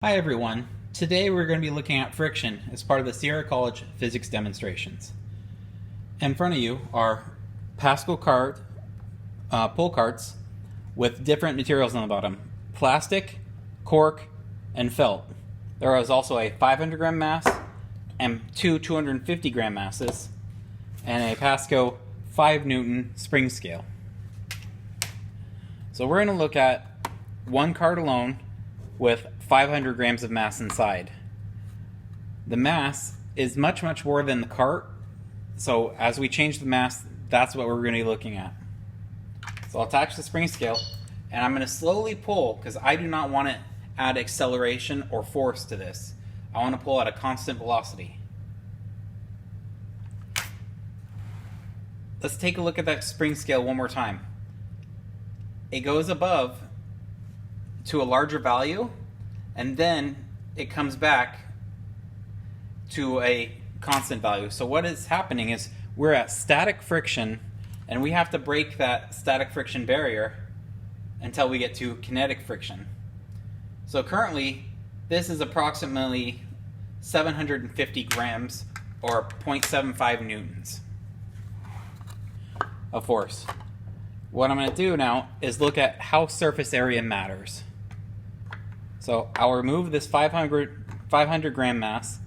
Hi everyone. Today we're going to be looking at friction as part of the Sierra College physics demonstrations. In front of you are Pascal cart, pull carts with different materials on the bottom: plastic, cork, and felt. There is also a 500 gram mass and two 250 gram masses and a Pascal 5 Newton spring scale. So we're going to look at one cart alone with 500 grams of mass inside. The mass is much more than the cart, so as we change the mass, that's what we're going to be looking at. So I'll attach the spring scale, and I'm going to slowly pull because I do not want to add acceleration or force to this. I want to pull at a constant velocity. Let's take a look at that spring scale one more time. It goes above to a larger value, and then it comes back to a constant value. So what is happening is we're at static friction, and we have to break that static friction barrier until we get to kinetic friction. So currently, this is approximately 750 grams or 0.75 newtons of force. What I'm going to do now is look at how surface area matters. So I'll remove this 500 gram mass,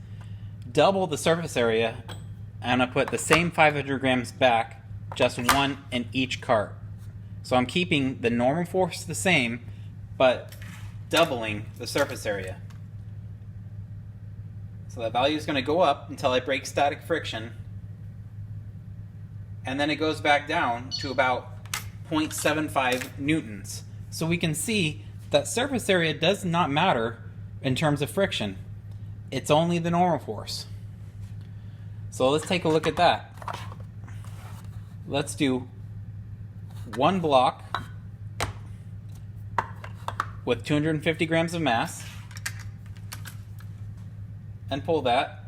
double the surface area, and I'll put the same 500 grams back, just one in each cart. So I'm keeping the normal force the same, but doubling the surface area. So that value is going to go up until I break static friction, and then it goes back down to about 0.75 newtons. So we can see that surface area does not matter in terms of friction. It's only the normal force. So let's take a look at that. Let's do one block with 250 grams of mass and pull that,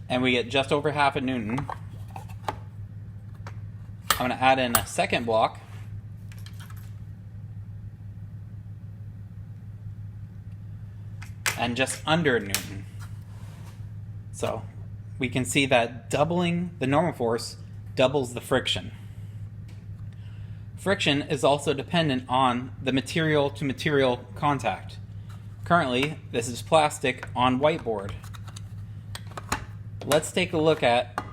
and we get just over half a newton. I'm going to add in a second block, and just under a newton. So we can see that doubling the normal force doubles the friction. Friction is also dependent on the material to material contact. Currently, this is plastic on whiteboard. Let's take a look at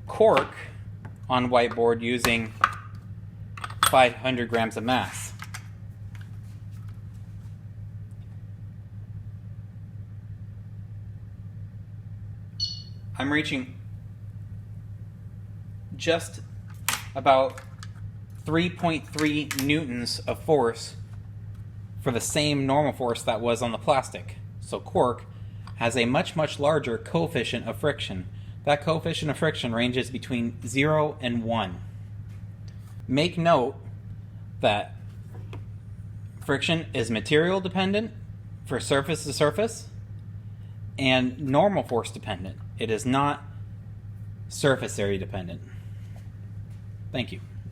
cork on whiteboard using 500 grams of mass. I'm reaching just about 3.3 newtons of force for the same normal force that was on the plastic. So cork has a much larger coefficient of friction. That coefficient of friction ranges between 0 and 1. Make note that friction is material dependent for surface to surface and normal force dependent. It is not surface area dependent. Thank you.